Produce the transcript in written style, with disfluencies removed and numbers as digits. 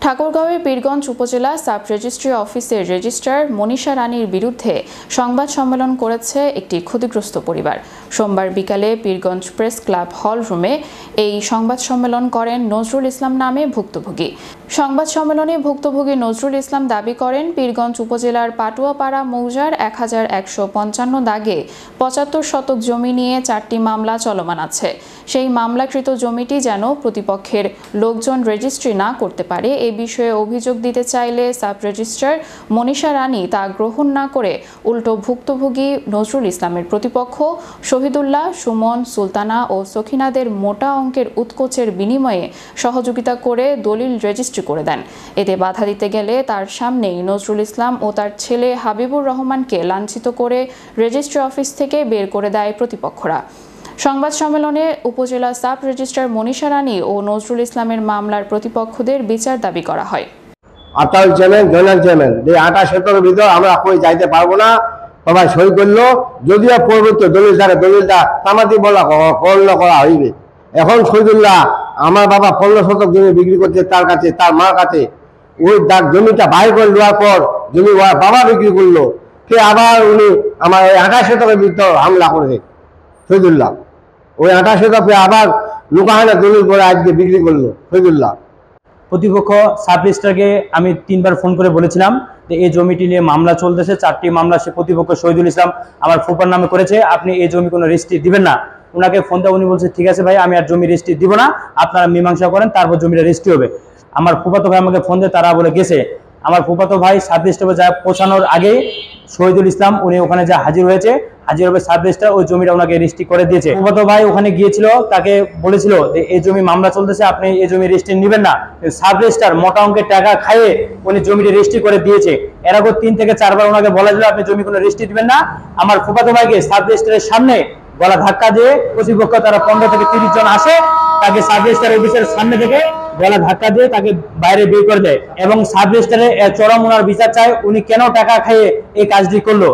ঠাকুরগাঁওয়ের পীরগঞ্জ উপজেলা sub registry অফিসের registrar Manisha রানীর বিরুদ্ধে সংবাদ সম্মেলন করেছে একটি ক্ষতিগ্রস্ত পরিবার। সোমবার বিকালে পীরগঞ্জ প্রেস ক্লাব হল রুমে এই সংবাদ সম্মেলন করেন নজরুল ইসলাম নামে ভুক্তভোগী। সংবাদ সম্মেলনে ভুক্তভোগী নজরুল ইসলাম দাবি করেন, পীরগঞ্জ উপজেলার পাটুয়াপাড়া মৌজার 1155 দাগে 75 শতক জমি নিয়ে 4টি মামলা চলমান আছে। সেই মামলাকৃত জমিটি যেন প্রতিপক্ষের লোকজন রেজিস্ট্রি না করতে পারে এ বিষয়ে অভিযোগ দিতে চাইলে সাব রেজিস্ট্রার মনীষা রানী তা গ্রহণ না করে উল্টো ভুক্তভোগী নজরুল ইসলামের প্রতিপক্ষ শহীদুল্লাহ, সুমন, সুলতানা ও সখিনাদের মোটা অঙ্কের উৎকোচের বিনিময়ে সহযোগিতা করে দলিল রেজিস্ট্রি করে দেন। এতে বাধা দিতে গেলে তার সামনেই নজরুল ইসলাম ও তার ছেলে হাবিবুর রহমানকে লাঞ্ছিত করে রেজিস্ট্রি অফিস থেকে বের করে দেয় প্রতিপক্ষরা। সংবাদ সম্মেলনে উপজেলা সাব রেজিস্ট্রার মনীষা রানী ও নজরুল ইসলামের মামলার প্রতিপক্ষদের বিচার দাবি করা হয়। আতাল চেয়ারম্যান, জোনাল চেয়ারম্যান, এই 28 ভিতর আমরা কই যাইতে পারবো না, সবাই সই করলো। যদিও পরবর্তী দলিলটা তামাদি বলা করা হইবে। এখন শহীদুল্লাহ আমার বাবা 15 শতক জমি বিক্রি করছে তার কাছে, তার মার কাছে। ওই জমিটা বাইর করে দেওয়ার পর জমি বাবা বিক্রি করলো, সে আবার উনি আমার ওই 28 শতকের ভিতর হামলা করেছে শহীদুল্লাহ। ওই 28 শতকে আবার লুকাহানা দলিল করে আজকে বিক্রি করলো শহীদুল্লাহ। প্রতিপক্ষ সাব রেজিস্ট্রারকে আমি 3বার ফোন করে বলেছিলাম যে এই জমিটি নিয়ে মামলা চলতেছে, 4টি মামলা সে প্রতিপক্ষ শহীদুল ইসলাম আমার ফুফার নামে করেছে, আপনি এই জমি কোনো রেজিস্ট্রি দিবেন না। ওনাকে ফোন দেওয়া, উনি বলছে ঠিক আছে ভাই, আমি আর জমি রেজিস্ট্রি দিব না, আপনারা মীমাংসা করেন, তারপর জমিটা রেজিস্ট্রি হবে। আমার ফুফাতো ভাই আমাকে ফোন দিয়ে তারা বলে গেছে। আমার ফুফাতো ভাই সাব রেজিস্ট্রারে যা পৌঁছানোর আগে শহীদুল ইসলাম উনি ওখানে যা হাজির হয়েছে, হাজির হবে সাব রেজিস্ট্রার, ওই জমিটা ওনাকে রেজিস্ট্রি করে দিয়েছে। ফুফাতো ভাই ওখানে গিয়েছিল, তাকে বলেছিল যে এই জমি মামলা চলতেছে, আপনি এই জমি রেজিস্ট্রি নেবেন না। সাব রেজিস্ট্রার মোটা অঙ্কের টাকা খাইয়ে উনি জমিটি রেজিস্ট্রি করে দিয়েছে। এর আগে 3 থেকে 4 বার ওনাকে বলা ছিল আপনি জমি কোনো রেজিস্ট্রি দিবেন না। আমার ফুফাতো ভাইকে সাব রেজিস্ট্রারের সামনে গলা ধাক্কা দিয়ে প্রতিপক্ষ তারা 15 থেকে 30 জন আসে, তাকে সাব রেজিস্ট্রার অফিসের সামনে থেকে গলা ধাক্কা দিয়ে তাকে বাইরে বের করে দেয় এবং সাব রেজিস্ট্রারে চরম ওনার বিচার চায়, উনি কেন টাকা খাইয়ে এই কাজটি করলো।